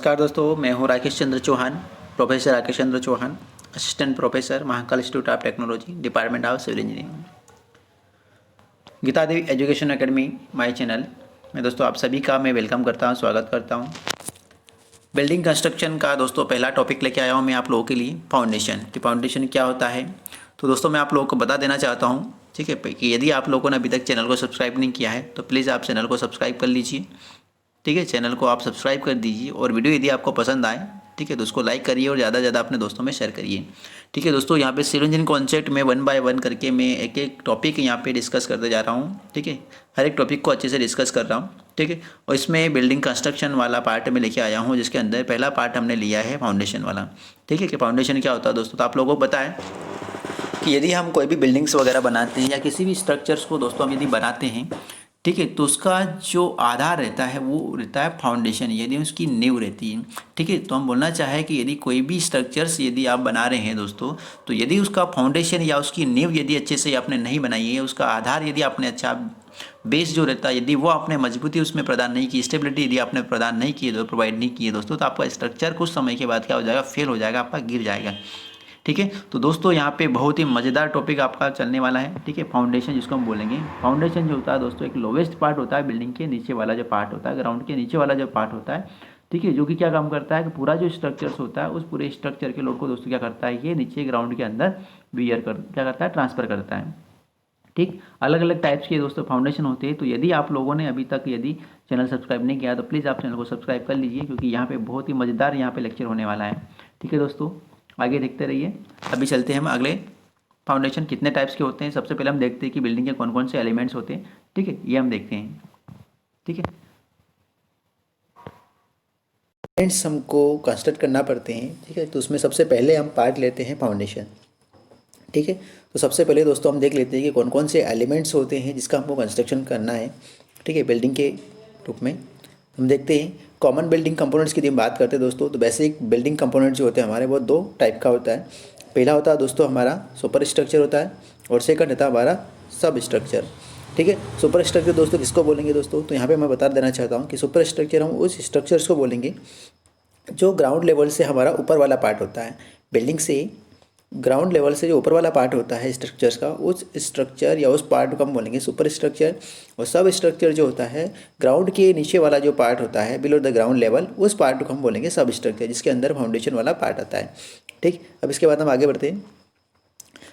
नमस्कार दोस्तों, मैं हूं Rakesh Chandra Chauhan, professor Rakesh Chandra Chauhan, assistant professor, Mahakal institute of technology, department of civil engineering, Geeta Devi education academy, my channel में दोस्तों आप सभी का मैं वेलकम करता हूं, स्वागत करता हूं। बिल्डिंग कंस्ट्रक्शन का दोस्तों पहला टॉपिक लेके आया हूं मैं आप लोगों के लिए, फाउंडेशन। कि फाउंडेशन क्या होता है, तो दोस्तों मैं आप लोगों को बता देना चाहता हूँ, ठीक है, कि यदि आप लोगों ने अभी तक चैनल को सब्सक्राइब नहीं किया है तो प्लीज़ आप चैनल को सब्सक्राइब कर लीजिए। ठीक है, चैनल को आप सब्सक्राइब कर दीजिए और वीडियो यदि आपको पसंद आए, ठीक है, तो उसको लाइक करिए और ज़्यादा से ज़्यादा अपने दोस्तों में शेयर करिए। ठीक है दोस्तों, यहाँ पे सिविल इंजीनियरिंग कॉन्सेप्ट में 1 बाय 1 करके मैं एक एक टॉपिक यहाँ पे डिस्कस करते जा रहा हूँ। ठीक है, हर एक टॉपिक को अच्छे से डिस्कस कर रहा हूँ। ठीक है, और इसमें बिल्डिंग कंस्ट्रक्शन वाला पार्ट में लेके आया हूँ, जिसके अंदर पहला पार्ट हमने लिया है फाउंडेशन वाला। ठीक है, कि फाउंडेशन क्या होता है दोस्तों, तो आप लोगों को पता है कि यदि हम कोई भी बिल्डिंग्स वगैरह बनाते हैं या किसी भी स्ट्रक्चर्स को दोस्तों हम यदि बनाते हैं, ठीक है, तो उसका जो आधार रहता है वो रहता है फाउंडेशन, यदि उसकी नींव रहती है। ठीक है, तो हम बोलना चाहें कि यदि कोई भी स्ट्रक्चर्स यदि आप बना रहे हैं दोस्तों, तो यदि उसका फाउंडेशन या उसकी नींव यदि अच्छे से आपने नहीं बनाई है, उसका आधार यदि आपने अच्छा बेस जो रहता है यदि वो आपने मजबूती उसमें प्रदान नहीं की, स्टेबिलिटी यदि आपने प्रदान नहीं की है, प्रोवाइड नहीं की है दोस्तों, तो आपका स्ट्रक्चर कुछ समय के बाद क्या हो जाएगा, फेल हो जाएगा, आपका गिर जाएगा। ठीक है, तो दोस्तों यहाँ पे बहुत ही मज़ेदार टॉपिक आपका चलने वाला है। ठीक है, फाउंडेशन जिसको हम बोलेंगे, फाउंडेशन जो होता है दोस्तों एक लोवेस्ट पार्ट होता है बिल्डिंग के नीचे वाला जो पार्ट होता है, ग्राउंड के नीचे वाला जो पार्ट होता है। ठीक है, जो कि क्या काम करता है कि पूरा जो स्ट्रक्चर्स होता है उस पूरे स्ट्रक्चर के लोड को दोस्तों क्या करता है, ये नीचे ग्राउंड के अंदर क्या करता है, ट्रांसफ़र करता है। ठीक, अलग अलग टाइप्स के दोस्तों फाउंडेशन होते हैं। तो यदि आप लोगों ने अभी तक यदि चैनल सब्सक्राइब नहीं किया तो प्लीज़ आप चैनल को सब्सक्राइब कर लीजिए, क्योंकि यहाँ पे बहुत ही मज़ेदार यहाँ पे लेक्चर होने वाला है। ठीक है दोस्तों, आगे देखते रहिए। अभी चलते हैं हम अगले, फाउंडेशन कितने टाइप्स के होते हैं। सबसे पहले हम देखते हैं कि बिल्डिंग के कौन कौन से एलिमेंट्स होते हैं। ठीक है, ये हम देखते हैं। ठीक है, एलिमेंट्स हमको कंस्ट्रक्ट करना पड़ते हैं। ठीक है, तो उसमें सबसे पहले हम पार्ट लेते हैं फाउंडेशन। ठीक है, तो सबसे पहले दोस्तों हम देख लेते हैं कि कौन कौन से एलिमेंट्स होते हैं जिसका हमको कंस्ट्रक्शन करना है। ठीक है, बिल्डिंग के रूप में हम देखते हैं कॉमन बिल्डिंग कंपोनेंट्स की हम बात करते हैं दोस्तों, तो बेसिक बिल्डिंग कंपोनेंट्स जो होते हैं हमारे वो 2 टाइप का होता है। पहला होता है दोस्तों हमारा सुपर स्ट्रक्चर होता है और सेकंड होता है हमारा सब स्ट्रक्चर। ठीक है, सुपर स्ट्रक्चर दोस्तों किसको बोलेंगे दोस्तों, तो यहाँ पे मैं बता देना चाहता हूँ कि सुपर स्ट्रक्चर हम उस स्ट्रक्चर्स को बोलेंगे जो ग्राउंड लेवल से हमारा ऊपर वाला पार्ट होता है। बिल्डिंग से ग्राउंड लेवल से जो ऊपर वाला पार्ट होता है स्ट्रक्चर्स का, उस स्ट्रक्चर या उस पार्ट को हम बोलेंगे सुपर स्ट्रक्चर। और सब स्ट्रक्चर जो होता है ग्राउंड के नीचे वाला जो पार्ट होता है बिलो द ग्राउंड लेवल, उस पार्ट को हम बोलेंगे सब स्ट्रक्चर, जिसके अंदर फाउंडेशन वाला पार्ट आता है। ठीक, अब इसके बाद हम आगे बढ़ते हैं।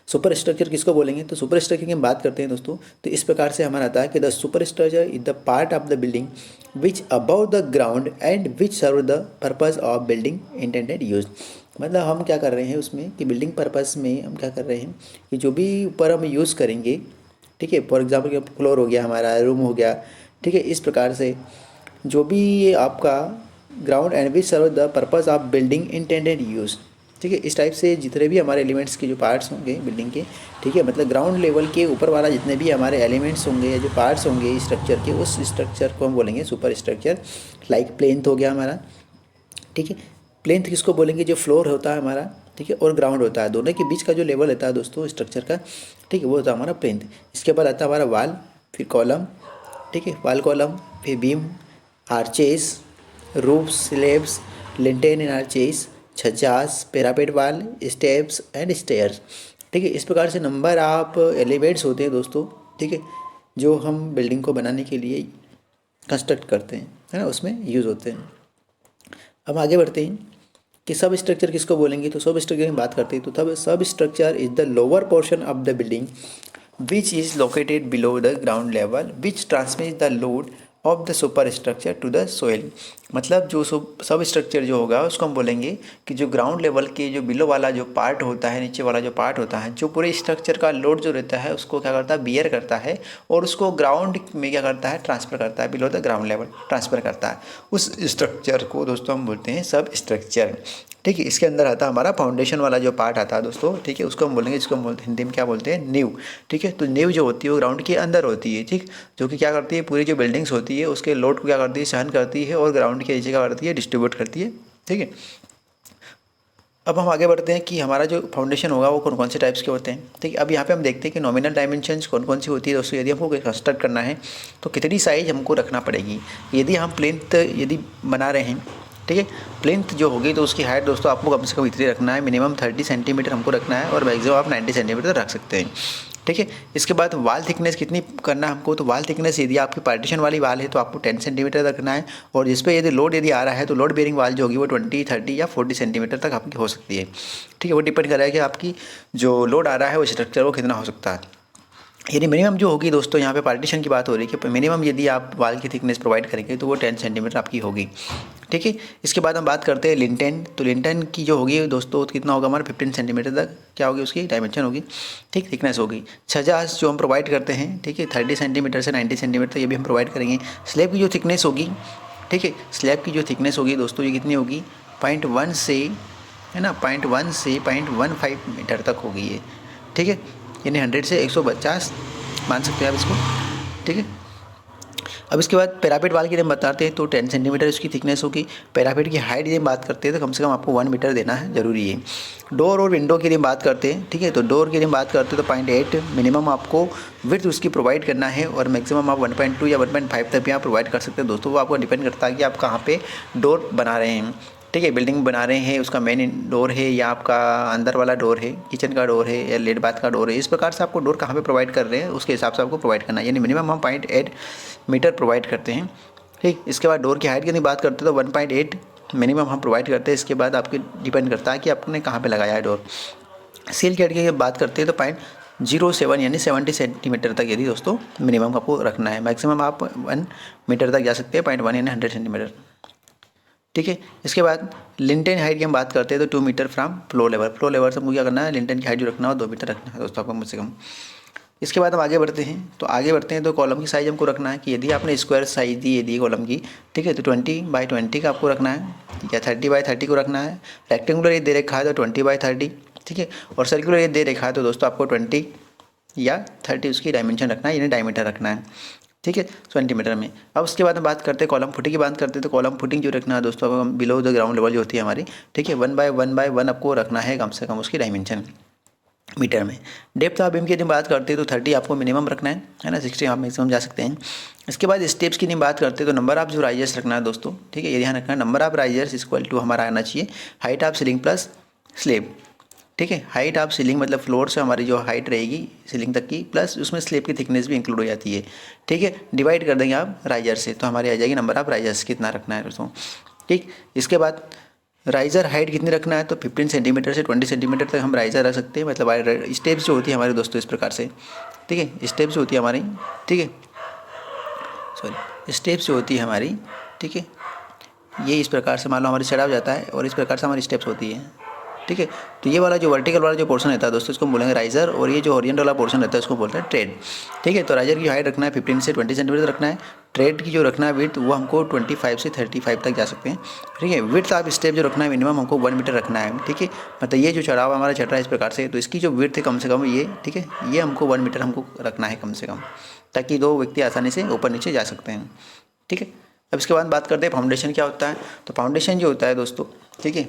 सुपर स्ट्रक्चर किसको बोलेंगे, तो सुपर स्ट्रक्चर की हम बात करते हैं दोस्तों, तो इस प्रकार से हमारा आता है कि the superstructure is the part of the building which above the ground and which serve the purpose of building intended use. मतलब हम क्या कर रहे हैं उसमें कि बिल्डिंग पर्पस में हम क्या कर रहे हैं कि जो भी ऊपर हम यूज़ करेंगे, ठीक है, फॉर एग्जाम्पल फ्लोर हो गया, हमारा रूम हो गया, ठीक है, इस प्रकार से जो भी ये आपका ground and which serve the purpose of building intended use. ठीक है, इस टाइप से जितने भी हमारे एलिमेंट्स के जो पार्ट्स होंगे बिल्डिंग के, ठीक है, मतलब ग्राउंड लेवल के ऊपर वाला जितने भी हमारे एलिमेंट्स होंगे या जो पार्ट्स होंगे स्ट्रक्चर के, उस स्ट्रक्चर को हम बोलेंगे सुपर स्ट्रक्चर। लाइक प्लेन्थ हो गया हमारा, ठीक है, प्लेन्थ किसको बोलेंगे, जो फ्लोर होता है हमारा, ठीक है, और ग्राउंड होता है, दोनों के बीच का जो लेवल होता है दोस्तों स्ट्रक्चर का, ठीक है, वो होता है हमारा प्लेन्थ। इसके बाद आता है हमारा वाल, फिर कॉलम, ठीक है, वाल कॉलम, फिर beam, arches, roof, slabs, lintel and arches, chhajjas, parapet wall, steps and stairs. ठीक है, इस प्रकार से नंबर ऑफ एलिमेंट्स होते हैं दोस्तों, ठीक है, जो हम बिल्डिंग को बनाने के लिए कंस्ट्रक्ट करते हैं, है ना, उसमें यूज़ होते हैं। अब आगे बढ़ते हैं कि सब स्ट्रक्चर किसको बोलेंगे, तो सब स्ट्रक्चर की बात करते हैं, तो तब substructure is the lower portion of the building which is located below the ground level which transmit the load of the superstructure to the soil. मतलब जो सब स्ट्रक्चर जो होगा उसको हम बोलेंगे कि जो ग्राउंड लेवल के जो बिलो वाला जो पार्ट होता है, नीचे वाला जो पार्ट होता है, जो पूरे स्ट्रक्चर का लोड जो रहता है उसको क्या करता है, बियर करता है और उसको ग्राउंड में क्या करता है, ट्रांसफ़र करता है, below the ground level transfer करता है। उस स्ट्रक्चर को दोस्तों हम बोलते हैं सब स्ट्रक्चर। ठीक है, इसके अंदर आता है हमारा फाउंडेशन वाला जो पार्ट आता है दोस्तों, ठीक है, उसको हम बोलेंगे, जिसको हम हिंदी में क्या बोलते हैं, नींव। ठीक है, तो नींव जो होती है वो ग्राउंड के अंदर होती है, ठीक, जो कि क्या करती है, पूरी जो बिल्डिंग्स होती है उसके लोड को क्या करती है, सहन करती है और ग्राउंड के नीचे क्या करती है, डिस्ट्रीब्यूट करती है। ठीक है, अब हम आगे बढ़ते हैं कि हमारा जो फाउंडेशन होगा वो कौन कौन से टाइप्स के होते हैं। ठीक है, अब यहाँ पे हम देखते हैं कि नॉमिनल डायमेंशंस कौन कौन सी होती है दोस्तों। यदि हमको कंस्ट्रक्ट करना है तो कितनी साइज हमको रखना पड़ेगी। यदि हम प्लेन्थ यदि बना रहे हैं, ठीक है। प्लिंथ जो होगी तो उसकी हाइट दोस्तों आपको कम से कम इतनी रखना है, मिनिमम 30 सेंटीमीटर हमको रखना है और मैक्सिमम आप 90 सेंटीमीटर रख सकते हैं, ठीक है। इसके बाद वाल थिकनेस कितनी करना है हमको, तो वाल थिकनेस यदि आपकी पार्टीशन वाली वाल है तो आपको 10 सेंटीमीटर रखना है, और जिस पे यदि लोड यदि आ रहा है तो लोड बेरिंग वाल जो होगी वो 20, 30 या 40 सेंटीमीटर तक आपकी हो सकती है, ठीक है। वो डिपेंड कर रहा है कि आपकी जो लोड आ रहा है वो स्ट्रक्चर वो कितना हो सकता है। यानी मिनिमम जो होगी दोस्तों, यहाँ पे पार्टीशन की बात हो रही है कि मिनिमम यदि आप वाल की थिकनेस प्रोवाइड करेंगे तो वो 10 सेंटीमीटर आपकी होगी, ठीक है। इसके बाद हम बात करते हैं लिंटेन। तो लिंटेन की जो होगी दोस्तों कितना होगा हमारा 15 सेंटीमीटर तक क्या होगी उसकी डायमेंशन होगी, ठीक, थिकनेस होगी। छजास जो हम प्रोवाइड करते हैं, ठीक है, 30 सेंटीमीटर से 90 सेंटीमीटर ये भी हम प्रोवाइड करेंगे। स्लैब की जो थिकनेस होगी, ठीक है, स्लैब की जो थिकनेस होगी दोस्तों ये कितनी होगी 0.1 से, है ना, 0.1 से 0.15 मीटर तक होगी ये, ठीक है। यानी 100 से 150 मान सकते हैं आप इसको, ठीक है। अब इसके बाद पैरापेट वाल की हम बताते हैं तो 10 सेंटीमीटर इसकी थिकनेस होगी। पैरापेट की हाइट की बात करते हैं तो कम से कम आपको 1 मीटर देना है, ज़रूरी है। डोर और विंडो की बात करते हैं, ठीक है, तो डोर की बात करते हैं तो 0.8 मिनिमम आपको विड्थ उसकी प्रोवाइड करना है, और मैक्सिमम आप 1.2 या 1.5 तक भी आप प्रोवाइड कर सकते हैं दोस्तों। वो आपको डिपेंड करता है कि आप कहाँ पे डोर बना रहे हैं, ठीक है, बिल्डिंग बना रहे हैं, उसका मेन डोर है या आपका अंदर वाला डोर है, किचन का डोर है या लेट बाथ का डोर है, इस प्रकार से आपको डोर कहाँ पे प्रोवाइड कर रहे हैं उसके हिसाब से आपको प्रोवाइड करना है। यानी मिनिमम हम 0.8 मीटर प्रोवाइड करते हैं, ठीक। इसके बाद डोर की हाइट की बात करते हैं तो 1.8 मिनिमम हम प्रोवाइड करते हैं। इसके बाद आपके डिपेंड करता है कि आपने कहाँ पर लगाया है डोर। सील की हाइट की बात करते हैं तो 0.07 यानी 70 सेंटीमीटर तक यदि दोस्तों मिनिमम आपको रखना है। मैक्सिमम आप 1 मीटर तक जा सकते हैं, 0.1 यानी 100 सेंटीमीटर, ठीक है। इसके बाद लिंटेन हाइट की हम बात करते हैं तो 2 metre from floor level. Floor level से हमको क्या करना है, लिंटेन की हाइट जो रखना है 2 मीटर रखना है दोस्तों आपको कम से कम। इसके बाद हम आगे बढ़ते हैं तो कॉलम की साइज़ हमको रखना है कि यदि आपने स्क्वायर साइज़ दी कॉलम की, ठीक है, तो 20x20 का आपको रखना है या 30x30 को रखना है। रेक्टेंगुलर ये दे रखा है तो 20x30, ठीक है, और सर्कुलर ये दे रखा है तो दोस्तों आपको 20 या 30 उसकी डायमेंशन रखना है, यानी डायमीटर रखना है, ठीक है, सेंटीमीटर में। अब उसके बाद हम बात करते हैं कॉलम फुटिंग की बात करते हैं तो कॉलम फुटिंग जो रखना है दोस्तों आपको बिलो द ग्राउंड लेवल जो होती है हमारी, ठीक है, 1/1/1 आपको रखना है कम से कम उसकी डायमेंशन मीटर में। डेप्थ ऑफ बीम की यदि बात करते हैं तो 30 आपको मिनिमम रखना है ना, 60 आप मैक्सिमम जा सकते हैं। इसके बाद स्टेप्स की बात करते हैं तो नंबर ऑफ जो राइजर्स रखना है दोस्तों, ठीक है, ये ध्यान रखना है, number of risers equal to हमारा आना चाहिए height of ceiling plus slab, ठीक है। हाइट ऑफ सीलिंग मतलब फ्लोर से हमारी जो हाइट रहेगी सीलिंग तक की, प्लस उसमें स्लेब की थिकनेस भी इंक्लूड हो जाती है, ठीक है। डिवाइड कर देंगे आप राइजर से तो हमारी आ जाएगी नंबर ऑफ राइजर्स कितना रखना है दोस्तों, ठीक। इसके बाद राइजर हाइट कितनी रखना है तो 15 सेंटीमीटर से 20 सेंटीमीटर तक हम राइजर रख सकते हैं। मतलब स्टेप्स जो होती है हमारे दोस्तों इस प्रकार से, ठीक है, स्टेप्स जो होती है हमारी, ठीक है, सॉरी, स्टेप्स जो होती है हमारी, ठीक है, ये इस प्रकार से मान लो हमारी सेट हो जाता है और इस प्रकार से हमारी स्टेप्स होती है, ठीक है। तो ये वाला जो वर्टिकल वाला जो पोर्शन रहता है दोस्तों इसको बोलेंगे राइजर, और ये जो हॉरिजॉन्टल वाला पोर्शन रहता है उसको बोलते हैं ट्रेड, ठीक है। तो राइजर की हाइट रखना है 15 से 20 सेंटीमीटर रखना है। ट्रेड की जो रखना है विड्थ वो हमको 25 से 35 तक जा सकते हैं, ठीक है। विड्थ ऑफ स्टेप जो रखना है मिनिमम हमको 1 मीटर रखना है, ठीक है। मतलब ये जो चढ़ावा हमारा चढ़ रहा है इस प्रकार से, तो इसकी जो विड्थ है कम से कम ये, ठीक है, ये हमको 1 मीटर हमको रखना है कम से कम, ताकि 2 व्यक्ति आसानी से ऊपर नीचे जा सकते हैं, ठीक है। अब इसके बाद बात करते हैं फाउंडेशन क्या होता है। तो फाउंडेशन जो होता है दोस्तों, ठीक है,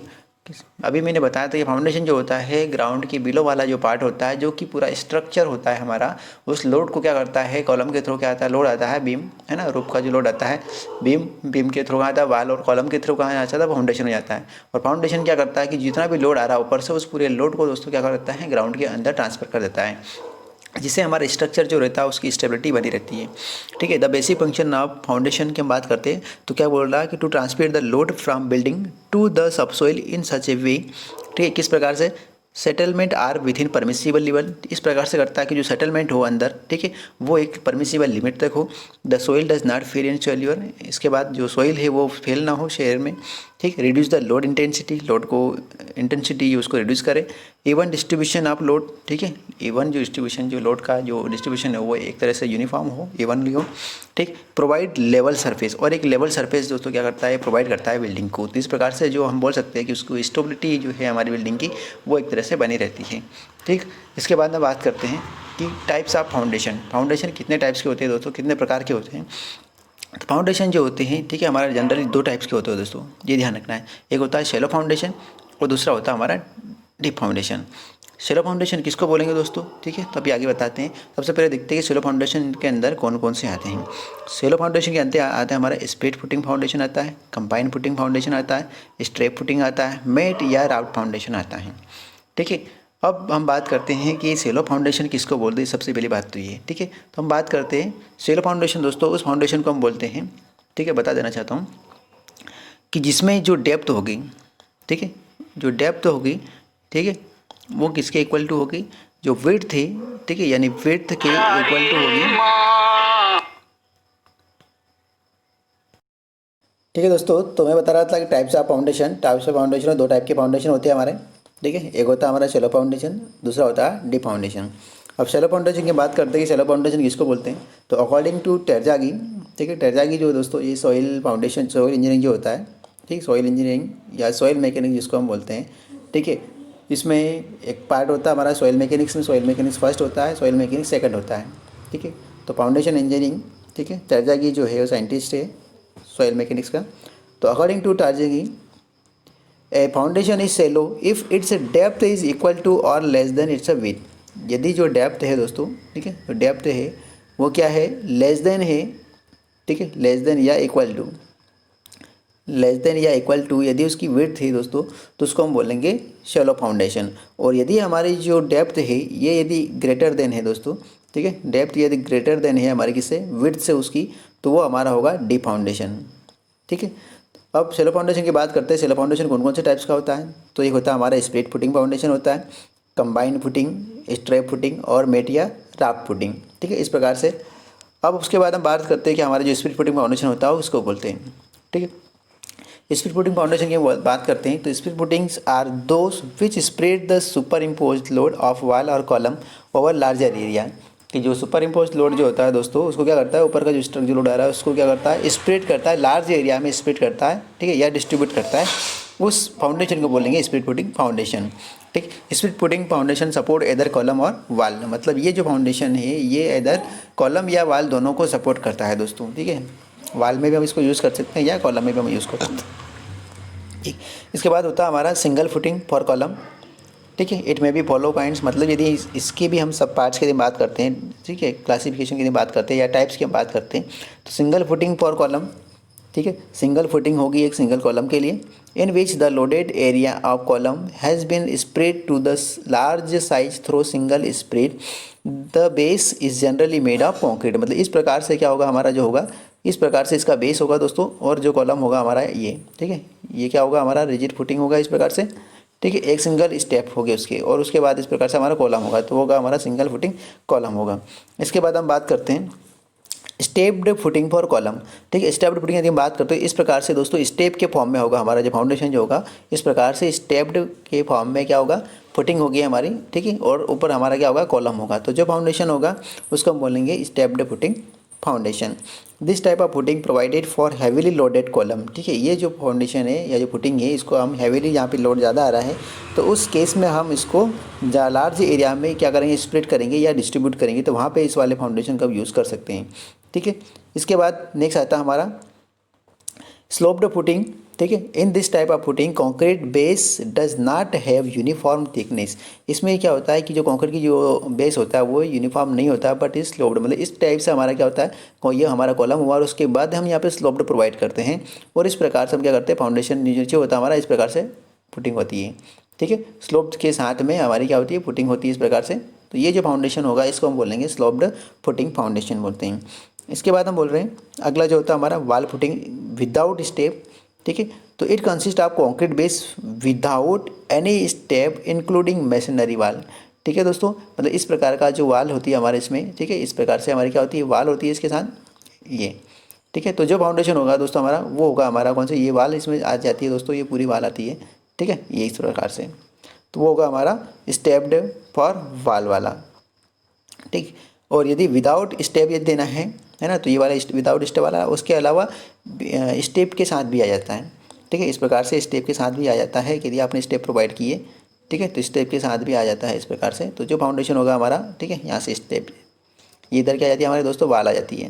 अभी मैंने बताया था ये फाउंडेशन जो होता है ग्राउंड के बिलो वाला जो पार्ट होता है, जो कि पूरा स्ट्रक्चर होता है हमारा, उस लोड को क्या करता है, कॉलम के थ्रू क्या आता है, लोड आता है बीम, है ना, रूफ का जो लोड आता है बीम के थ्रू आता है वाल, और कॉलम के थ्रू कहाँ आता है फाउंडेशन हो जाता है। और फाउंडेशन क्या करता है कि जितना भी लोड आ रहा है ऊपर से उस पूरे लोड को दोस्तों क्या करता है ग्राउंड के अंदर ट्रांसफर कर देता है, जिससे हमारा स्ट्रक्चर जो रहता है उसकी स्टेबिलिटी बनी रहती है, ठीक है। The basic function of foundation की हम बात करते हैं तो क्या बोल रहा है कि to transfer the load from building to the subsoil in such a way, ठीक है, किस प्रकार से, settlement are within permissible level, इस प्रकार से करता है कि जो सेटलमेंट हो अंदर, ठीक है, वो एक परमिसिबल लिमिट तक हो। The soil does not fail in failure, इसके बाद जो सोइल है वो फेल ना हो शहर में, ठीक। Reduce the load intensity, load को इंटेंसिटी उसको रिड्यूस करे। इवन डिस्ट्रीब्यूशन ऑफ लोड, ठीक है, इवन जो डिस्ट्रीब्यूशन जो लोड का जो डिस्ट्रीब्यूशन है वो एक तरह से यूनिफॉर्म हो, इवनली हो, ठीक। प्रोवाइड लेवल सरफेस, और एक लेवल सरफेस दोस्तों क्या करता है, प्रोवाइड करता है बिल्डिंग को। तो इस प्रकार से जो हम बोल सकते हैं कि उसको स्टेबिलिटी जो है हमारी बिल्डिंग की वो एक तरह से बनी रहती है, ठीक। इसके बाद में बात करते हैं कि टाइप्स ऑफ फाउंडेशन, फाउंडेशन कितने टाइप्स के होते हैं दोस्तों, कितने प्रकार के होते हैं। तो फाउंडेशन जो होते हैं, ठीक है, हमारे जनरली 2 टाइप्स के होते हैं दोस्तों, ये ध्यान रखना है। एक होता है शैलो फाउंडेशन और दूसरा होता है हमारा डीप फाउंडेशन। सेलो फाउंडेशन किसको बोलेंगे दोस्तों, ठीक है। तो अभी आगे बताते हैं। सबसे पहले देखते हैं कि सेलो फाउंडेशन के अंदर कौन कौन से आते हैं। सेलो फाउंडेशन के अंदर आता है हमारा स्प्लिट फुटिंग फाउंडेशन आता है, कंबाइन फुटिंग फाउंडेशन आता है, स्ट्रेप फुटिंग आता है, मेट या राउट फाउंडेशन आता है, ठीक है। अब हम बात करते हैं कि सेलो फाउंडेशन किसको बोलते हैं। सबसे पहली बात तो ये, ठीक है। तो हम बात करते हैं सेलो फाउंडेशन दोस्तों, उस फाउंडेशन को हम बोलते हैं, ठीक है। बता देना चाहता हूँ कि जिसमें जो डेप्थ होगी, ठीक है, जो डेप्थ होगी, ठीक है, वो किसके इक्वल टू होगी, जो विड्थ है, ठीक है, यानी विड्थ के इक्वल टू होगी, ठीक है दोस्तों। तो मैं बता रहा था कि टाइप्स ऑफ फाउंडेशन दो टाइप के फाउंडेशन होते हैं हमारे, ठीक है। एक होता है हमारा शैलो फाउंडेशन, दूसरा होता है डीप फाउंडेशन। अब शैलो फाउंडेशन की बात करते हैं कि शैलो फाउंडेशन किसको बोलते हैं। तो अकॉर्डिंग टू टेरजागी, ठीक है, टेरजागी जो दोस्तों ये सॉइल फाउंडेशन, सॉइल इंजीनियरिंग जो होता है, ठीक, सॉइल इंजीनियरिंग या सॉइल मैकेनिक्स जिसको हम बोलते हैं, ठीक है। इसमें एक पार्ट होता है हमारा सॉइल मैकेनिक्स में, सॉइल मैकेनिक्स फर्स्ट होता है, सॉइल मैकेनिक्स सेकंड होता है, ठीक है। तो फाउंडेशन इंजीनियरिंग, ठीक है, टेरजागी जो है वो साइंटिस्ट है सॉइल मैकेनिक्स का। तो according to Terzaghi a foundation is shallow if its depth is equal to or less than its a width. यदि जो डेप्थ है दोस्तों, ठीक है, जो डेप्थ है वो क्या है, लेस देन है, ठीक है, लेस देन या इक्वल टू, लेस देन या इक्वल टू यदि उसकी विड्थ है दोस्तों, तो उसको हम बोलेंगे शैलो फाउंडेशन। और यदि हमारी जो डेप्थ है ये यदि ग्रेटर देन है दोस्तों, ठीक है, डेप्थ यदि ग्रेटर देन है हमारी किससे, विड्थ से उसकी, तो वो हमारा होगा डीप फाउंडेशन, ठीक है। अब शैलो फाउंडेशन की बात करते हैं। शैलो फाउंडेशन कौन कौन से टाइप्स का होता है। तो एक होता है हमारा स्प्लिट फुटिंग फाउंडेशन होता है, कंबाइन फुटिंग, स्ट्रेप फुटिंग और मेट या राफ्ट फुटिंग, ठीक है, इस प्रकार से। अब उसके बाद हम बात करते हैं कि हमारा जो स्प्लिट फुटिंग फाउंडेशन होता है उसको बोलते हैं, ठीक है। स्प्लिट फुटिंग फाउंडेशन की बात करते हैं। तो split footings are those which spread the superimpose load of wall और कॉलम ओवर लार्जर एरिया। कि जो सुपर इम्पोज लोड जो होता है दोस्तों, उसको क्या करता है, ऊपर का जो स्ट्रक्चर लोड आ रहा है उसको क्या करता है, स्प्रेड करता है, लार्ज एरिया में स्प्रेड करता है, ठीक है, या डिस्ट्रीब्यूट करता है। उस फाउंडेशन को बोलेंगे स्प्लिट फुटिंग फाउंडेशन, ठीक। स्प्लिट फुटिंग फाउंडेशन सपोर्ट इधर कॉलम और वाल, मतलब ये जो फाउंडेशन है ये इधर कॉलम या वाल दोनों को सपोर्ट करता है दोस्तों, ठीक है। वाल में भी हम इसको यूज़ कर सकते हैं या कॉलम में भी हम यूज़ कर सकते हैं, ठीक। इसके बाद होता है हमारा सिंगल फुटिंग फॉर कॉलम, ठीक है। इट में भी फॉलो पॉइंट्स, मतलब यदि इसकी भी हम सब पार्ट्स की बात करते हैं, ठीक है, क्लासिफिकेशन की बात करते हैं या टाइप्स की हम बात करते हैं, तो सिंगल फुटिंग फॉर कॉलम, ठीक है, सिंगल फुटिंग होगी एक सिंगल कॉलम के लिए, in which the loaded area of column has been spread to the large size through single spread, the base is generally made of concrete. मतलब इस प्रकार से क्या होगा हमारा जो होगा, इस प्रकार से इसका बेस होगा दोस्तों, और जो कॉलम होगा हमारा ये, ठीक है, ये क्या होगा हमारा रिजिड फुटिंग होगा इस प्रकार से, ठीक है, एक सिंगल स्टेप हो गया उसके, और उसके बाद इस प्रकार से हमारा कॉलम होगा, तो होगा हमारा सिंगल फुटिंग कॉलम होगा। इसके बाद हम बात करते हैं स्टेप्ड फुटिंग फॉर कॉलम, ठीक है। स्टेप्ड फुटिंग यदि हम बात करते हैं इस प्रकार से दोस्तों, स्टेप के फॉर्म में होगा हमारा जो फाउंडेशन जो होगा, इस प्रकार से स्टेप्ड के फॉर्म में क्या होगा, फुटिंग होगी हमारी, ठीक है, और ऊपर हमारा क्या होगा, कॉलम होगा। तो जो फाउंडेशन होगा उसको हम बोलेंगे stepped footing foundation. This type of footing provided for heavily loaded column, ठीक है। ये जो फाउंडेशन है या जो फुटिंग है इसको हम हैवीली, यहाँ पे लोड ज़्यादा आ रहा है तो उस केस में हम इसको लार्ज एरिया में क्या करेंगे, स्प्रेड करेंगे या डिस्ट्रीब्यूट करेंगे, तो वहाँ पे इस वाले फाउंडेशन का यूज़ कर सकते हैं, ठीक है। इसके बाद नेक्स्ट आता है हमारा स्लोप्ड फुटिंग, ठीक है। इन this type of footing concrete base does not have uniform thickness. इसमें क्या होता है कि जो कॉन्क्रीट की जो बेस होता है वो यूनिफॉर्म नहीं होता, बट इज स्लोप्ड, मतलब इस टाइप से हमारा क्या होता है, ये हमारा कॉलम हुआ और उसके बाद हम यहाँ पे स्लोप्ड प्रोवाइड करते हैं, और इस प्रकार से हम क्या करते हैं, फाउंडेशन नीचे होता है हमारा, इस प्रकार से फुटिंग होती है, ठीक है। स्लोप्ड के साथ में हमारी क्या होती है, फुटिंग होती है इस प्रकार से। तो ये जो फाउंडेशन होगा इसको हम बोलेंगे स्लोप्ड फुटिंग फाउंडेशन बोलते हैं। इसके बाद हम बोल रहे हैं अगला जो होता है हमारा वाल फुटिंग विदाउट स्टेप, ठीक है। तो it consist of concrete base without any step including masonry वाल, ठीक है दोस्तों। मतलब इस प्रकार का जो वाल होती है हमारे इसमें, ठीक है, इस प्रकार से हमारी क्या होती है, वाल होती है इसके साथ ये, ठीक है। तो जो फाउंडेशन होगा दोस्तों हमारा वो होगा हमारा कौन सा, ये वाल इसमें आ जाती है दोस्तों, ये पूरी वाल आती है, ठीक है, ये इस प्रकार से। तो वो होगा हमारा स्टेप्ड फॉर वाल वाला, ठीक। और यदि विदाउट स्टेप यदि देना है ना, तो ये वाला विदाउट स्टेप वाला, उसके अलावा स्टेप के साथ भी आ जाता है, ठीक है। इस प्रकार से स्टेप के साथ भी आ जाता है कि यदि आपने स्टेप प्रोवाइड किए, ठीक है, तो स्टेप के साथ भी आ जाता है इस प्रकार से। तो जो फाउंडेशन होगा हमारा, ठीक है, यहाँ से स्टेप, ये इधर क्या आ जाती है हमारे दोस्तों, वाल आ जाती है,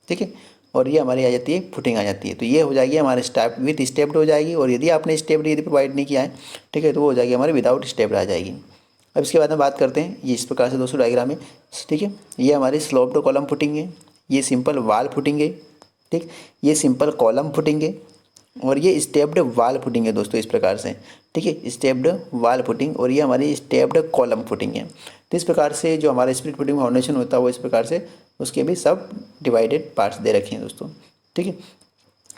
ठीक है, और ये हमारी आ जाती है फुटिंग आ जाती है। तो ये हो जाएगी हमारे स्टेप विथ स्टेप्ड हो जाएगी, और यदि आपने स्टेप्ड यदि प्रोवाइड नहीं किया है, ठीक है, तो वो हो जाएगी हमारी विदाउट स्टेप्ड आ जाएगी। अब इसके बाद हम बात करते हैं, ये इस प्रकार से दोस्तों डायग्राम है, ठीक है। ये हमारी स्लोप्ड कॉलम फुटिंग है, ये सिंपल वाल फुटिंग है, ठीक। ये सिंपल कॉलम फुटिंग है और ये स्टेप्ड वाल फुटिंग है दोस्तों, इस प्रकार से, ठीक है। स्टेप्ड वाल फुटिंग और ये हमारी स्टेप्ड कॉलम फुटिंग है। तो इस प्रकार से जो हमारा स्प्लिट फुटिंग फाउंडेशन होता है वो इस प्रकार से उसके भी सब डिवाइडेड पार्ट्स दे रखे हैं दोस्तों, ठीक है।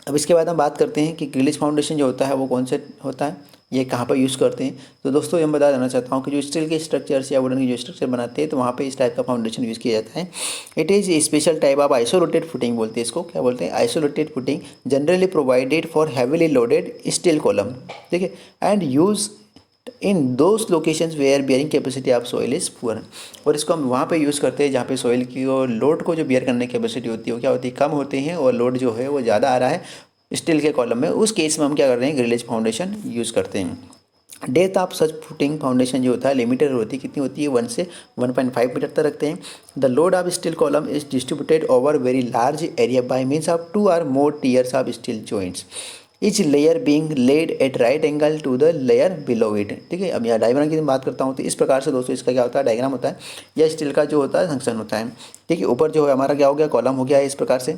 अब इसके बाद हम बात करते हैं कि ग्रिलेज फाउंडेशन जो होता है वो कौन से होता है, ये कहाँ पर यूज़ करते हैं। तो दोस्तों ये मैं बता देना चाहता हूँ कि जो स्टील के स्ट्रक्चर्स या वुडन के जो स्ट्रक्चर बनाते हैं तो वहाँ पे इस टाइप का फाउंडेशन यूज़ किया जाता है। It is a special type of isolated footing बोलते हैं इसको, क्या बोलते हैं, isolated footing, generally provided for heavily loaded steel column, ठीक है, and use in those locations where bearing capacity of soil is poor. और इसको हम वहाँ पे यूज़ करते हैं जहाँ पे सॉइल की और लोड को जो बियर करने की कैपेसिटी होती है वो क्या होती है, कम होती है, और लोड जो है वो ज़्यादा आ रहा है स्टील के कॉलम में। उस केस में हम क्या कर रहे हैं, ग्रिलेज फाउंडेशन यूज़ करते हैं। Depth of such footing foundation जो होता है लिमिटेड होती है, कितनी होती है, 1 से 1.5 मीटर तक रखते हैं। The load of steel column is distributed over very large area by means of 2 or more tiers of steel joints, each layer being laid at right angle to the layer below it, ठीक है। अब यहाँ diagram की बात करता हूँ तो इस प्रकार से दोस्तों इसका क्या होता है, डायग्राम होता है, यह स्टील का जो होता है फंक्शन होता है, ठीक है। ऊपर जो है हमारा क्या हो गया, कॉलम हो गया है इस प्रकार से,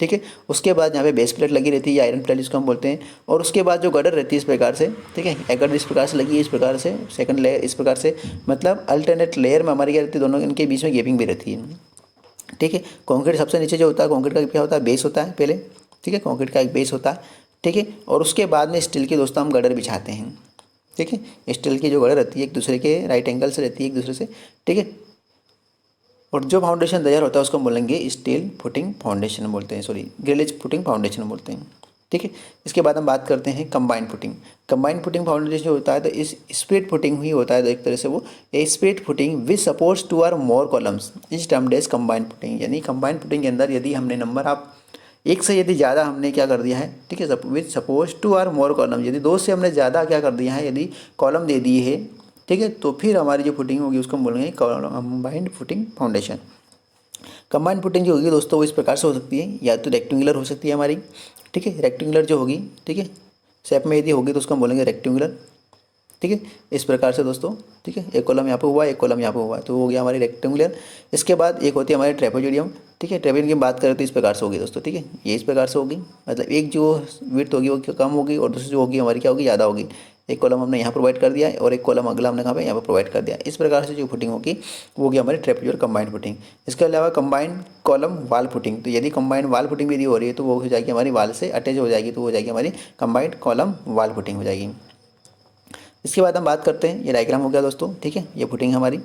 ठीक है। उसके बाद यहाँ पे बेस प्लेट लगी रहती है या आयरन प्लेट जिसको हम बोलते हैं, और उसके बाद जो गडर रहती है इस प्रकार से, ठीक है, एक गडर इस प्रकार से लगी है, इस प्रकार से सेकंड लेयर इस प्रकार से, मतलब अल्टरनेट लेयर में हमारी क्या रहती है, दोनों इनके बीच में गैपिंग भी रहती है, ठीक है। कंक्रीट सबसे नीचे जो होता है, कंक्रीट का क्या होता है, बेस होता है पहले, ठीक है, कंक्रीट का एक बेस होता है, ठीक है, और उसके बाद में स्टील की दोस्तों हम गडर बिछाते हैं, ठीक है। स्टील की जो गडर रहती है एक दूसरे के राइट एंगल से रहती है एक दूसरे से, ठीक है। और जो फाउंडेशन तैयार होता है उसको हम बोलेंगे स्टील फुटिंग फाउंडेशन बोलते हैं, सॉरी ग्रिलेज फुटिंग फाउंडेशन बोलते हैं, ठीक है। इसके बाद हम बात करते हैं combined footing. Combined footing foundation जो होता है तो इस स्प्लिट फुटिंग ही होता है, तो एक तरह से वो a split footing which supports 2 or more columns is termed as combined footing. यानी कंबाइंड फुटिंग के अंदर यदि हमने नंबर ऑफ एक से यदि ज़्यादा हमने क्या कर दिया है, ठीक है, विच सपोज 2 or more कॉलम, यदि 2 से हमने ज़्यादा क्या कर दिया है, यदि कॉलम दे दिए है, ठीक है, तो फिर हमारी जो फुटिंग होगी उसको हम बोलेंगे combined footing foundation. Combined footing जो होगी दोस्तों वो इस प्रकार से हो सकती है, या तो रेक्टेंगुलर हो सकती है हमारी, ठीक है, रेक्टेंगुलर जो होगी, ठीक है, शेप में यदि होगी तो उसको हम बोलेंगे रेक्टेंगुलर, ठीक है, इस प्रकार से दोस्तों, ठीक है। एक कॉलम यहाँ पे हुआ, एक कॉलम यहाँ पे हुआ, तो हो गया हमारी रेक्टेंगुलर। इसके बाद एक होती है हमारी ट्रेपेजोइडियम, ठीक है। ट्रेपेजोइडियम की बात करें तो इस प्रकार से होगी दोस्तों, ठीक है, ये इस प्रकार से होगी, मतलब एक जो विड्थ होगी वो कम होगी और दूसरी जो होगी हमारी क्या होगी, ज़्यादा होगी। एक कॉलम हमने यहाँ प्रोवाइड कर दिया है और एक कॉलम अगला हमने कहाँ पे, यहाँ पर प्रोवाइड कर दिया। इस प्रकार से जो फुटिंग होगी वो होगी हमारी ट्रेपेजोइडल कंबाइंड फुटिंग। इसके अलावा कंबाइंड कॉलम वाल फुटिंग, तो यदि कंबाइंड वाल फुटिंग भी यदि हो रही है तो वो हो जाएगी हमारी वाल से अटैच हो जाएगी, तो हो जाएगी हमारी कंबाइंड कॉलम वाल फुटिंग हो जाएगी। इसके बाद हम बात करते हैं, ये डायग्राम हो गया दोस्तों, ठीक है, ये फुटिंग हमारी,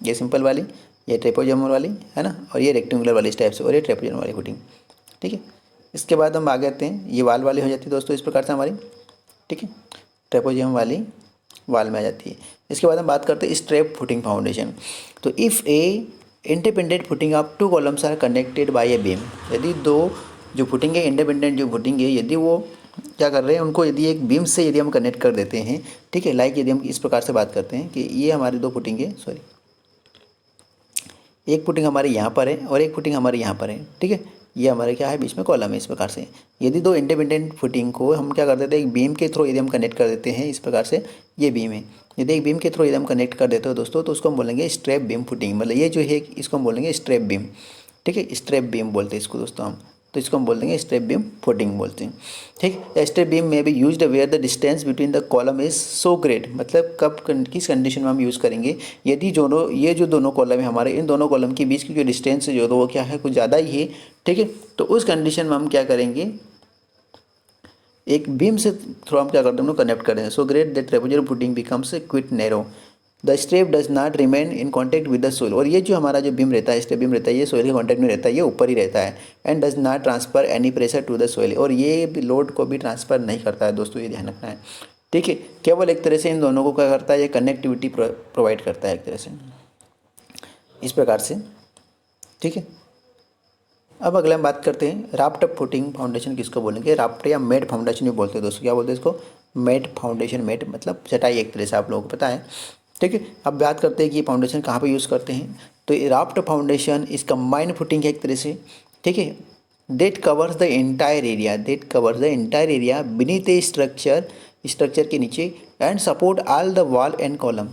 ये सिंपल वाली, ये ट्रेपेजोइडल वाली है ना, और ये रेक्टेंगुलर वाली इस टाइप से, और ये ट्रेपेजोइडल वाली फुटिंग, ठीक है। इसके बाद हम आगे आते हैं, ये वाल वाली हो जाती है दोस्तों इस प्रकार से हमारी, ठीक है, ट्रेपेजोइडल वाली वाल में आ जाती है। इसके बाद हम बात करते हैं स्ट्रेप फुटिंग फाउंडेशन। तो if a independent footing of 2 columns are connected by a beam, यदि दो जो फुटिंग है, इंडिपेंडेंट जो फुटिंग है, यदि वो क्या कर रहे हैं, उनको यदि एक बीम से यदि हम कनेक्ट कर देते हैं, ठीक है, लाइक यदि हम इस प्रकार से बात करते हैं कि ये हमारी 2 फुटिंग है, सॉरी एक फुटिंग हमारे यहाँ पर है और एक फुटिंग हमारे यहाँ पर है, ठीक है, ये हमारे क्या है, बीच में कॉलम है इस प्रकार से। यदि 2 इंडिपेंडेंट फुटिंग को हम क्या कर देते हैं, एक बीम के थ्रू यदि हम कनेक्ट कर देते हैं, इस प्रकार से ये बीम है, यदि एक बीम के थ्रू यदि हम कनेक्ट कर देते हो दोस्तों तो उसको हम बोलेंगे स्ट्रेप बीम फुटिंग, मतलब ये जो है इसको हम बोलेंगे स्ट्रेप बीम, ठीक है, स्ट्रेप बीम बोलते हैं इसको दोस्तों हम, तो इसको हम बोल देंगे स्ट्रेप बीम फुटिंग बोलते हैं, ठीक। स्ट्रेप बीम में भी used where the distance between the column is so great, मतलब कब किस कंडीशन में हम यूज़ करेंगे, यदि दोनों ये जो दोनों कॉलम है हमारे, इन दोनों कॉलम के बीच की जो डिस्टेंस है जो वो क्या है, कुछ ज़्यादा ही है, ठीक है, तो उस कंडीशन में हम क्या करेंगे, एक बीम से थ्रू हम क्या करते हैं, कनेक्ट करेंगे। So great that trapezoidal footing becomes quite narrow, the strap does not remain in contact with the soil, और ये जो हमारा जो बीम रहता है, स्ट्रेप बीम रहता है, ये सोइल के कॉन्टैक्ट में रहता है, ये ऊपर ही रहता है, and does not transfer any pressure to the soil, और ये भी लोड को भी ट्रांसफर नहीं करता है दोस्तों, ये ध्यान रखना है, ठीक है। केवल एक तरह से इन दोनों को क्या करता है, ये कनेक्टिविटी प्रोवाइड करता है एक तरह से, इस प्रकार से, ठीक है। अब अगले हम बात करते हैं राफ्ट फुटिंग फाउंडेशन, किसको बोलेंगे, राफ्ट या मेट फाउंडेशन भी बोलते हैं दोस्तों, क्या बोलते हैं इसको, मेट फाउंडेशन, मेट मतलब चटाई एक तरह से, आप लोगों को पता है, ठीक है। अब बात करते हैं कि ये फाउंडेशन कहाँ पे यूज़ करते हैं, तो ये राफ्ट फाउंडेशन इस कंबाइंड फुटिंग है एक तरह से, ठीक है, that covers the entire area, that covers the entire area beneath A structure, structure के नीचे, and support all the wall and column,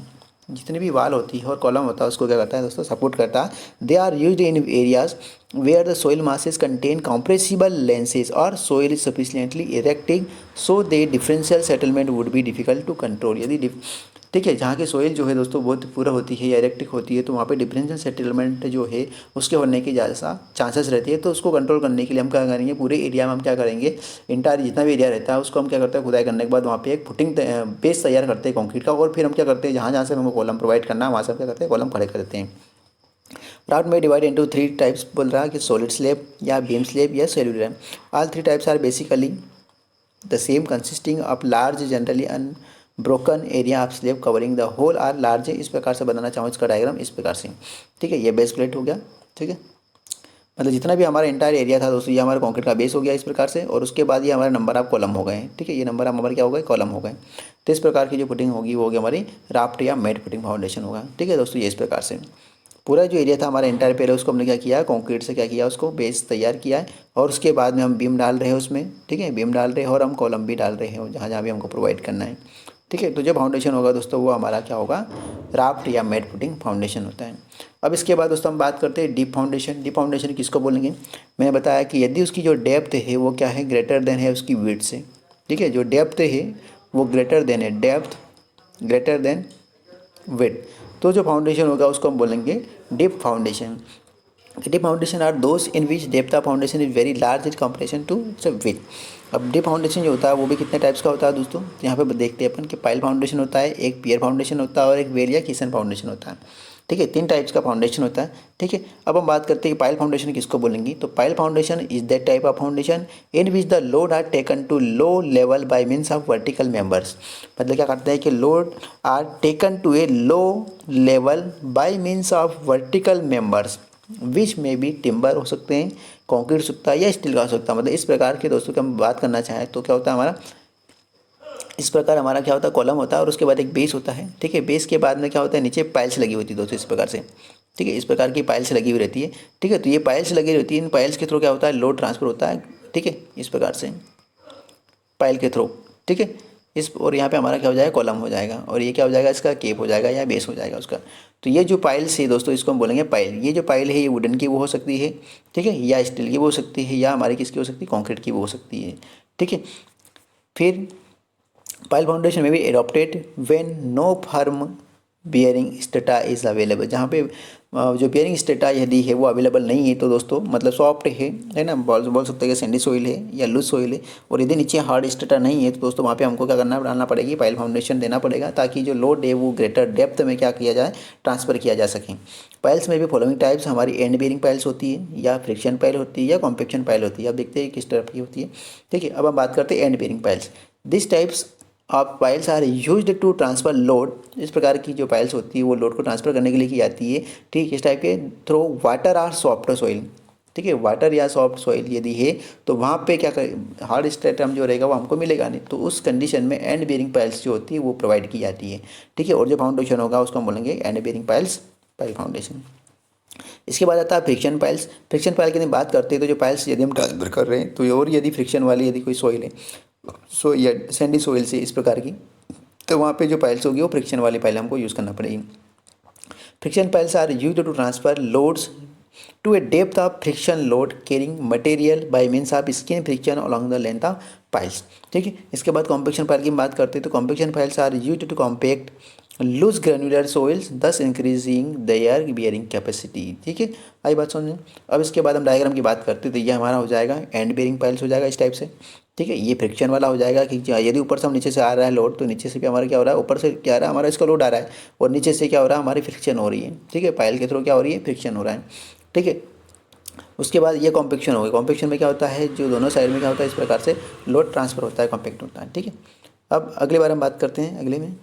जितनी भी वाल होती है और कॉलम होता है उसको क्या करता है दोस्तों, सपोर्ट करता है। They are used in areas where the soil masses contain compressible lenses और soil is sufficiently erecting so they differential settlement would be difficult to control. यदि ठीक है, जहाँ की सोइल जो है दोस्तों बहुत पूरा होती है या इरेक्टिक होती है तो वहाँ पे डिफरेंशियल सेटलमेंट जो है उसके होने की ज़्यादा चांसेस रहती है। तो उसको कंट्रोल करने के लिए हम क्या करेंगे, पूरे एरिया में हम क्या करेंगे, इंटायर जितना भी एरिया रहता है उसको हम क्या करते हैं, खुदाई करने के बाद वहाँ पे एक फुटिंग बेस तैयार करते हैं कंक्रीट का। और फिर हम क्या करते हैं, जहाँ जहाँ से हमको कॉलम प्रोवाइड करना है वहाँ से हम क्या करते हैं, कॉलम खड़े कर देते हैं। राउट में डिवाइड इनटू 3 टाइप्स बोल रहा है कि सॉलिड स्लैब या बीम स्लैब या cellular. All 3 types are basically the same consisting of large generally unbroken area of slab covering the whole or large. इस प्रकार से बनाना चाहूँ इसका डायग्राम इस प्रकार से, ठीक है। ये बेस प्लेट हो गया, ठीक है, मतलब जितना भी हमारा इंटायर एरिया था दोस्तों ये हमारा कंक्रीट का बेस हो गया इस प्रकार से। और उसके बाद ये हमारा नंबर ऑफ कॉलम हो गए, ठीक है, ये नंबर ऑफ हमारे क्या हो गए, कॉलम हो गए। तो इस प्रकार की जो पुटिंग होगी वो होगी हमारी राफ्ट या मेड पुटिंग फाउंडेशन होगा, ठीक है दोस्तों। ये इस प्रकार से पूरा जो एरिया था हमारा इंटायर पहले उसको हमने क्या किया, कंक्रीट से क्या किया, उसको बेस तैयार किया है। और उसके बाद में हम बीम डाल रहे हैं उसमें, ठीक है, बीम डाल रहे हैं और हम कॉलम भी डाल रहे हैं जहाँ जहाँ भी हमको प्रोवाइड करना है, ठीक है। तो जो फाउंडेशन होगा दोस्तों वो हमारा क्या होगा, राफ्ट या मेड पुटिंग फाउंडेशन होता है। अब इसके बाद दोस्तों हम बात करते हैं डीप फाउंडेशन। डीप फाउंडेशन किसको बोलेंगे, मैंने बताया कि यदि उसकी जो डेप्थ है वो क्या है, ग्रेटर देन है उसकी विड्थ से, ठीक है। जो डेप्थ है वो ग्रेटर देन है, डेप्थ ग्रेटर देन विड्थ, तो जो फाउंडेशन होगा उसको हम बोलेंगे deep foundation. Deep foundation are those in which depth of foundation is very large in comparison to width. अब डीप फाउंडेशन जो होता है वो भी कितने टाइप्स का होता है दोस्तों, यहाँ पे देखते हैं अपन कि पाइल फाउंडेशन होता है, एक पियर फाउंडेशन होता है और एक वेल या किसन फाउंडेशन होता है, ठीक है। 3 टाइप्स का फाउंडेशन होता है, ठीक है। अब हम बात करते हैं कि पाइल फाउंडेशन किसको बोलेंगे, तो pile foundation is that type of foundation in which the load are taken to low level by means of vertical members. मतलब क्या करते हैं कि load are taken to a low level by means of vertical members which में भी timber हो सकते हैं, कंक्रीट हो सकता है या स्टील का हो सकता है। मतलब इस प्रकार के दोस्तों की हम बात करना चाहें तो क्या होता है हमारा, इस प्रकार हमारा क्या होता है, कॉलम होता है और उसके बाद एक बेस होता है, ठीक है। बेस के बाद में क्या होता है, नीचे पाइल्स लगी होती है दोस्तों इस प्रकार से, ठीक है। इस प्रकार की पाइल्स लगी हुई रहती है, ठीक है। तो ये पाइल्स लगी रहती है, इन पाइल्स के थ्रू क्या होता है, लोड ट्रांसफर होता है, ठीक है, इस प्रकार से पाइल के थ्रू, ठीक है। इस और यहाँ पे हमारा क्या हो जाएगा, कॉलम हो जाएगा और ये क्या हो जाएगा, इसका केप हो जाएगा या बेस हो जाएगा उसका। तो ये जो पाइल्स है दोस्तों इसको हम बोलेंगे पाइल। ये जो पाइल है ये वुडन की वो हो सकती है, ठीक है, या स्टील की वो हो सकती है, या हमारी किसकी हो सकती है, कॉन्क्रीट की वो हो सकती है, ठीक है। फिर पाइल फाउंडेशन में भी adopted when no firm bearing strata is available. जहाँ पे जो बियरिंग स्टेटा यदि है वो अवेलेबल नहीं है तो दोस्तों मतलब सॉफ्ट है ना, बोल सकते हैं कि सैंडी सोइल है या लूज सोइल है, और यदि नीचे हार्ड स्टेटा नहीं है तो दोस्तों वहाँ पे हमको क्या करना, डालना पड़ेगी, पाइल फाउंडेशन देना पड़ेगा ताकि जो लोड है वो ग्रेटर डेप्थ में क्या किया जाए, ट्रांसफ़र किया जा सके। पाइल्स में भी फॉलोइंग टाइप्स हमारी एंड बियरिंग पाइल्स होती है या फ्रिक्शन पाइल होती है या कॉम्पैक्शन पाइल होती है। अब देखते हैं किस तरह की होती है, ठीक है। अब हम बात करते हैं end bearing piles. This types of piles are used to transfer load. इस प्रकार की जो पाइल्स होती है वो लोड को ट्रांसफ़र करने के लिए की जाती है, ठीक है, इस टाइप के through water or soft soil, ठीक है। वाटर या सॉफ्ट सॉइल यदि है तो वहाँ पे क्या कर, हार्ड स्ट्रेटम जो रहेगा वो हमको मिलेगा नहीं, तो उस कंडीशन में एंड बियरिंग पाइल्स जो होती है वो प्रोवाइड की जाती है, ठीक है। और जो फाउंडेशन होगा उसको हम बोलेंगे and bearing piles, pile foundation. इसके बाद आता है फ्रिक्शन पाइल्स। फ्रिक्शन पाइल की यदि बात करते हैं तो जो पाइल्स यदि हम ट्रांसफर कर रहे हैं तो और यदि फ्रिक्शन वाली यदि कोई सॉइल है, सो या सैंडी सॉइल से इस प्रकार की, तो वहाँ पे जो पाइल्स होगी वो फ्रिक्शन वाली पाइल हमको यूज़ करना पड़ेगी। Friction piles are used to transfer loads to a depth of friction load carrying material by means of skin friction along the length of piles, ठीक है। इसके बाद कॉम्पैक्शन पाइल की बात करते हैं तो compaction piles are used to compact loose granular soils thus increasing their bearing capacity, ठीक है। आई बात समझें। अब इसके बाद हम डायग्राम की बात करते हैं तो ये हमारा हो जाएगा एंड बियरिंग पाइल्स हो जाएगा इस टाइप से, ठीक है। ये फ्रिक्शन वाला हो जाएगा कि यदि ऊपर से हम नीचे से आ रहा है लोड तो नीचे से भी हमारा क्या हो रहा है, ऊपर से क्या आ रहा है हमारा इसका लोड आ रहा है और नीचे से क्या हो रहा है, हमारी फ्रिक्शन हो रही है, ठीक है। पाइल के थ्रू क्या हो रही है, फ्रिक्शन हो रहा है, ठीक है। उसके बाद ये कॉम्पैक्शन हो गई। कॉम्पैक्शन में क्या होता है, जो दोनों साइड में क्या होता है इस प्रकार से लोड ट्रांसफर होता है, कॉम्पैक्ट होता है, ठीक है। अब अगली बार हम बात करते हैं अगले में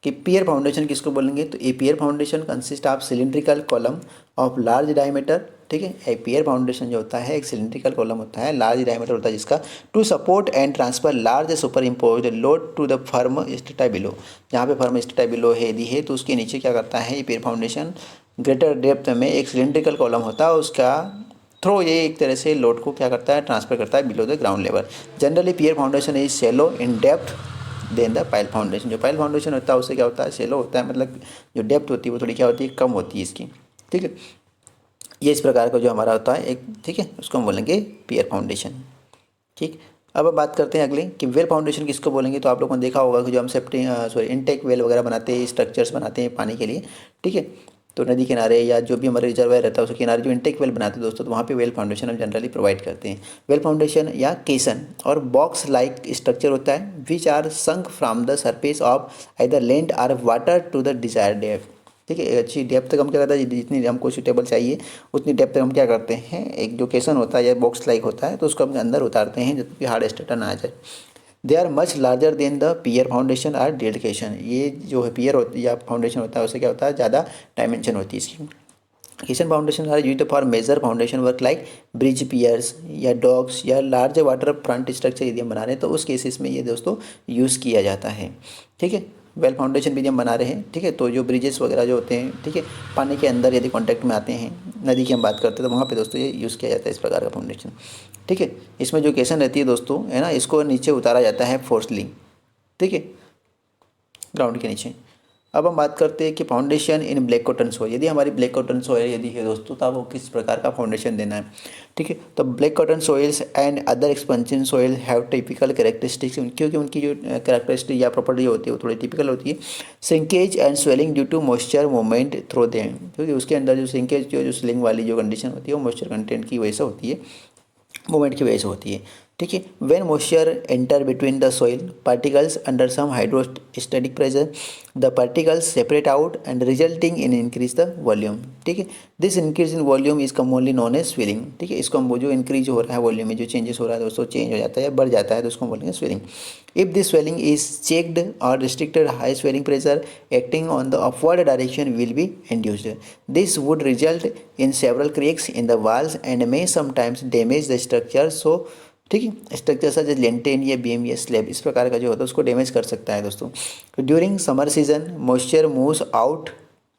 कि पियर फाउंडेशन किसको बोलेंगे, तो a pier foundation consist of cylindrical column of large diameter, ठीक है। ए पियर फाउंडेशन जो होता है एक सिलिंड्रिकल कॉलम होता है, लार्ज डायमीटर होता है जिसका to support and transfer large superimpose load to the firm strata below. जहाँ पे फर्म स्टेटा बिलो है यदि है तो उसके नीचे क्या करता है ये पियर फाउंडेशन ग्रेटर डेप्थ में एक सिलिंड्रिकल कॉलम होता है, उसका थ्रो ये एक तरह से लोड को क्या करता है, ट्रांसफर करता है below the ground level. Generally pier foundation is shallow in depth, than the pile foundation. जो पाइल फाउंडेशन होता है उससे क्या होता है, शेलो होता है, मतलब जो डेप्थ होती है वो थोड़ी क्या होती है, कम होती है इसकी। ठीक है, ये इस प्रकार का जो हमारा होता है एक, ठीक है, उसको हम बोलेंगे पियर फाउंडेशन। ठीक, अब हम बात करते हैं अगले कि वेल फाउंडेशन किसको बोलेंगे। तो आप लोगों ने देखा होगा कि जो हम सेफ्टी इनटेक वेल वगैरह बनाते हैं, स्ट्रक्चर्स बनाते हैं पानी के लिए, ठीक है, तो नदी किनारे या जो भी हमारा रिजर्वायर रहता है उसके किनारे जो इनटेक वेल बनाते हैं दोस्तों, तो वहाँ पे वेल फाउंडेशन हम जनरली प्रोवाइड करते हैं। वेल फाउंडेशन या केसन और बॉक्स लाइक स्ट्रक्चर होता है which are sunk from the surface of either land or water to the desired depth. ठीक है, एक अच्छी डेप्थ तक हम क्या करते हैं, जितनी हमको सूटेबल चाहिए उतनी डेप्थ तक हम क्या करते हैं, एक जो केसन होता है या बॉक्स लाइक होता है तो उसको हम अंदर उतारते हैं जब कि हार्ड स्ट्रक्चर ना आ जाए। They are much larger than the pier foundation or dedication. ये जो है पियर होती या फाउंडेशन होता है उससे क्या होता है, ज़्यादा डायमेंशन होती है इसकी। Kitchen foundation are used for major foundation work like bridge piers या डॉक्स या लार्ज वाटर फ्रंट स्ट्रक्चर यदि हम बना रहे हैं तो उस केसेस में ये दोस्तों यूज़ किया जाता है। ठीक है, वेल फाउंडेशन भी हम बना रहे हैं, ठीक है, तो जो ब्रिजेस वगैरह जो होते हैं, ठीक है, पानी के अंदर यदि कॉन्टैक्ट में आते हैं, नदी की हम बात करते हैं तो वहाँ पे दोस्तों ये यूज़ किया जाता है इस प्रकार का फाउंडेशन। ठीक है, इसमें जो केसन रहती है दोस्तों, है ना, इसको नीचे उतारा जाता है फोर्सली, ठीक है, ग्राउंड के नीचे। अब हम बात करते हैं कि फाउंडेशन इन ब्लैक कॉटन सॉइल। यदि हमारी ब्लैक कॉटन सॉइल यदि है दोस्तों तो आपको किस प्रकार का फाउंडेशन देना है। ठीक है, तो black cotton soils and other expansion soil have typical characteristics, क्योंकि उनकी जो कैरेक्टरिस्टिक या प्रॉपर्टी होती है वो थोड़ी टिपिकल होती है। Sinkage and swelling due to moisture movement through them, क्योंकि उसके अंदर जो सिंकेज जो स्लिंग वाली जो कंडीशन होती है वो मॉइस्चर कंटेंट की वजह से होती है, मूवमेंट की वजह से होती है। ठीक है, when moisture enter between the soil particles under some hydrostatic pressure the particles separate out and resulting in increase the volume. ठीक है, this increase in volume is commonly known as swelling. ठीक है, इसको हम जो इंक्रीज हो रहा है वॉल्यूम में जो चेंजेस हो रहा है दोस्तों, चेंज हो जाता है या बढ़ जाता है तो उसको हम बोलेंगे swelling. If this swelling is checked or restricted, high swelling pressure acting on the upward direction will be induced. This would result in several cracks in the walls and may sometimes damage the structure. So ठीक है, structure such as lintel या beam या slab इस प्रकार का जो होता है उसको डैमेज कर सकता है दोस्तों। During summer season moisture moves out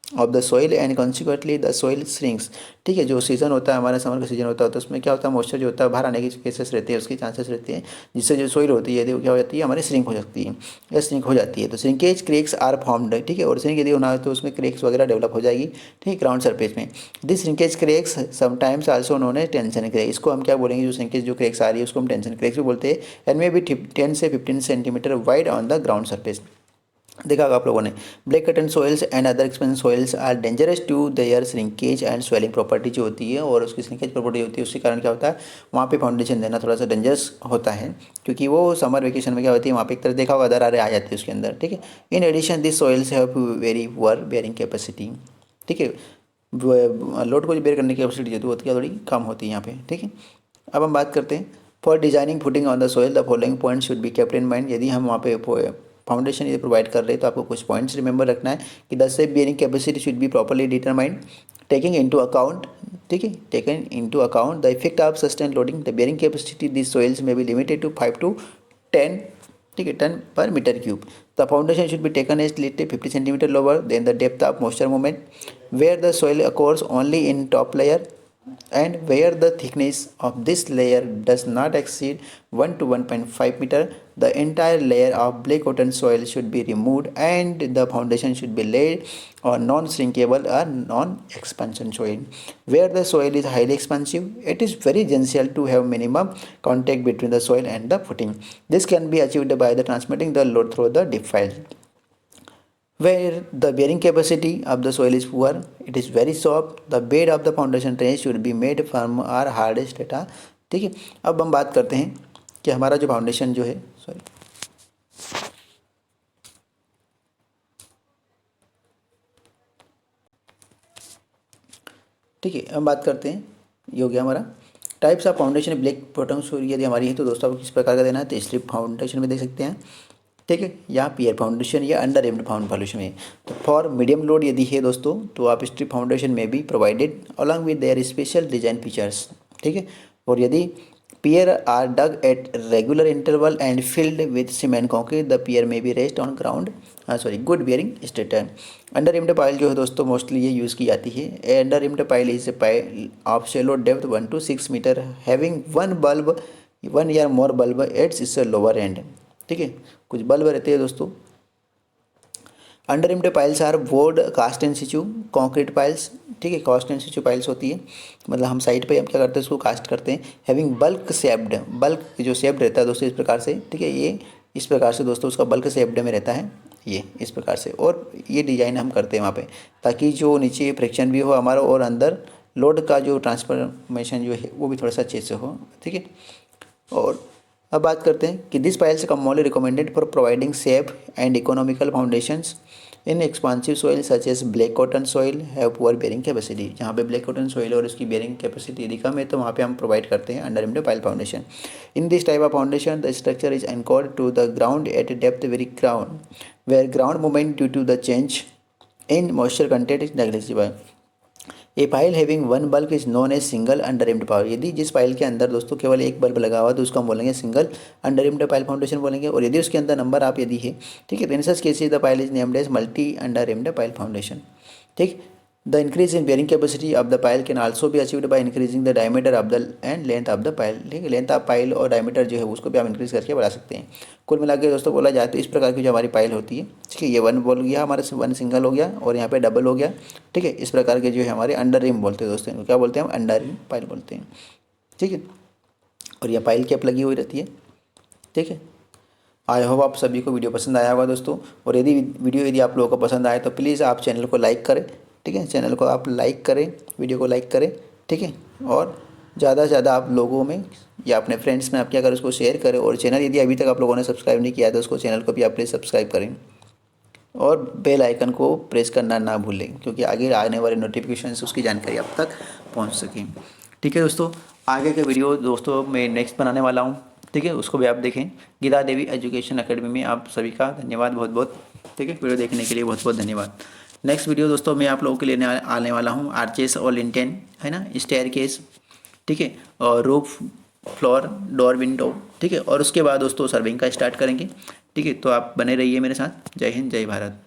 of the soil and consequently the soil shrinks. ठीक है, जो सीज़न होता है हमारा समर का सीजन होता है तो उसमें क्या होता है, मॉइस्चर जो होता है बाहर आने के केसेस रहते हैं, उसके चांसेस रहते हैं, जिससे जो सॉइल होती है वो क्या हो जाती है, हमारी श्रिंक हो सकती है या श्रिंक हो जाती है। तो श्रिंकेज क्रेक्स आर फॉर्म्ड। ठीक है, और श्रिंक यदि होना है तो उसमें क्रेक्स वगैरह डेवलप हो जाएगी, ठीक है, ग्राउंड सरफेस में। This shrinkage cracks sometimes also known as tension crack. इसको हम क्या बोलेंगे, जो श्रिंकेज जो क्रेक्स आ रही है उसको हम टेंशन क्रेक्स भी बोलते हैं। एंड में भी 10 से 15 centimetre wide on the ground surface. देखा होगा आप लोगों ने, black cotton soils and other expensive soils are dangerous to their shrinkage and swelling property जो होती है, और उसकी श्रिंकेज प्रॉपर्टी होती है, उसके कारण क्या होता है, वहाँ पे फाउंडेशन देना थोड़ा सा डेंजरस होता है, क्योंकि वो समर वेकेशन में क्या होती है, वहाँ पे एक तरह देखा होगा दरारें आ जाती है उसके अंदर। ठीक है, in addition this soils have very poor bearing capacity. ठीक है, लोड को जो बेयर करने की कैपेसिटी जो होती है थोड़ी कम होती है यहाँ पे। ठीक है, अब हम बात करते हैं for designing footing on the soil the following point should be kept in mind. यदि हम वहाँ पे फाउंडेशन यदि प्रोवाइड कर रहे हैं तो आपको कुछ पॉइंट्स रिमेंबर रखना है कि the safe bearing capacity should be properly determined taking into account. ठीक है, taken into account the effect of sustain loading. The bearing capacity this soils may be limited to 5 to 10, ठीक है, ton per metre cube. The foundation should be taken as literally 50 centimetre lower than the depth of moisture movement where the soil occurs only in top layer and where the thickness of this layer does not exceed 1 to 1.5 meter, the entire layer of black cotton soil should be removed and the foundation should be laid on non-shrinkable or non-expansion soil. Where the soil is highly expansive, it is very essential to have minimum contact between the soil and the footing. This can be achieved by the transmitting the load through the dip file. Where the bearing capacity of the soil is poor, it is very soft, the bed of the foundation trench should be made firm or hard strata। ठीक है, अब हम बात करते हैं कि हमारा जो फाउंडेशन जो है, सॉरी, ठीक है, हम बात करते हैं, ये हो गया हमारा types of foundation black bottom soil यदि हमारी है तो दोस्तों आपको किस प्रकार का देना है, तो स्लिप फाउंडेशन में देख सकते हैं। ठीक है, या पियर फाउंडेशन या अंडर रिम्ड फाउंडेशन में। तो फॉर मीडियम लोड यदि है दोस्तों तो आप स्ट्रिप फाउंडेशन में भी provided along with their special design features. ठीक है, और यदि pier are dug at regular interval and filled with cement concrete the pier may be rest on ground good bearing strata. Under reamed pile जो है दोस्तों mostly ये use की जाती है। Under reamed pile is a pile of shallow depth 1 to 6 metre having one या more bulb at its lower and. ठीक है, कुछ बल्ब रहते हैं दोस्तों। Under piles are bored cast in situ concrete piles, ठीक है, कास्ट इन सिचू पाइल्स होती है, मतलब हम साइड पे हम क्या करते हैं उसको कास्ट करते हैं। हैविंग बल्क शेप्ड, बल्क जो शेप्ड रहता है दोस्तों इस प्रकार से, ठीक है, ये इस प्रकार से दोस्तों उसका बल्क शेप्ड में रहता है, ये इस प्रकार से, और ये डिजाइन हम करते हैं वहाँ पे ताकि जो नीचे फ्रिक्शन भी हो हमारा और अंदर लोड का जो ट्रांसफॉर्मेशन जो है वो भी थोड़ा सा अच्छे से हो, ठीक है। और अब बात करते हैं कि this piles commonly recommended for providing safe and economical foundations in expansive soil such as black cotton soil have poor bearing capacity. जहाँ पे ब्लैक कॉटन सॉइल और उसकी बेयरिंग कैपेसिटी यदि कम है तो वहाँ पे हम प्रोवाइड करते हैं under pile foundation. In this type of foundation the structure is anchored to the ground at depth very ground where ground movement due to the change in moisture content is negligible. A pile having one bulb is known as single under power. यदि जिस pile के अंदर दोस्तों केवल एक bulb लगा हुआ तो उसको हम बोलेंगे सिंगल अंडर पाइल फाउंडेशन बोलेंगे। और यदि उसके अंदर नंबर आप यदि है, ठीक है, in such cases the pile is named as multi under pile foundation, ठीक। The increase in bearing capacity of the pile can also be achieved by increasing the diameter of the and length of the pile, ठीक है, length of pile और diameter जो है उसको भी हम increase करके बढ़ा सकते हैं। कुल मिला के दोस्तों बोला जाए तो इस प्रकार की जो हमारी पाइल होती है, ठीक है, ये वन बोल गया हमारे वन सिंगल हो गया और यहाँ पे डबल हो गया, ठीक है, इस प्रकार के जो है हमारे अंडर रिम बोलते हैं दोस्तों, इनको क्या बोलते हैं हम अंडर रिम पाइल बोलते हैं, ठीक है। और यह पाइल कैप लगी हुई रहती है, ठीक है। आई होप आप सभी को वीडियो पसंद आया होगा दोस्तों। और यदि आप लोगों को पसंद आए तो प्लीज़ आप चैनल को लाइक करें, ठीक है, चैनल को आप लाइक करें, वीडियो को लाइक करें, ठीक है। और ज़्यादा से ज़्यादा आप लोगों में या अपने फ्रेंड्स में आप क्या करें उसको शेयर करें। और चैनल यदि अभी तक आप लोगों ने सब्सक्राइब नहीं किया है तो उसको चैनल को भी आप प्लीज़ सब्सक्राइब करें और बेल आइकन को प्रेस करना ना भूलें क्योंकि आगे आने वाले नोटिफिकेशन उसकी जानकारी आप तक पहुँच सकें, ठीक है दोस्तों। आगे के वीडियो दोस्तों मैं नेक्स्ट बनाने वाला हूँ, ठीक है, उसको भी आप देखें। गीता देवी एजुकेशन अकेडमी में आप सभी का धन्यवाद बहुत बहुत, ठीक है, वीडियो देखने के लिए बहुत बहुत धन्यवाद। नेक्स्ट वीडियो दोस्तों मैं आप लोगों के लिए आने वाला हूँ आर्चेस और लिंटेन, है ना, स्टेयर केस, ठीक है, और रूफ फ्लोर डोर विंडो, ठीक है, और उसके बाद दोस्तों सर्विंग का स्टार्ट करेंगे, ठीक है। तो आप बने रहिए मेरे साथ। जय हिंद, जय भारत।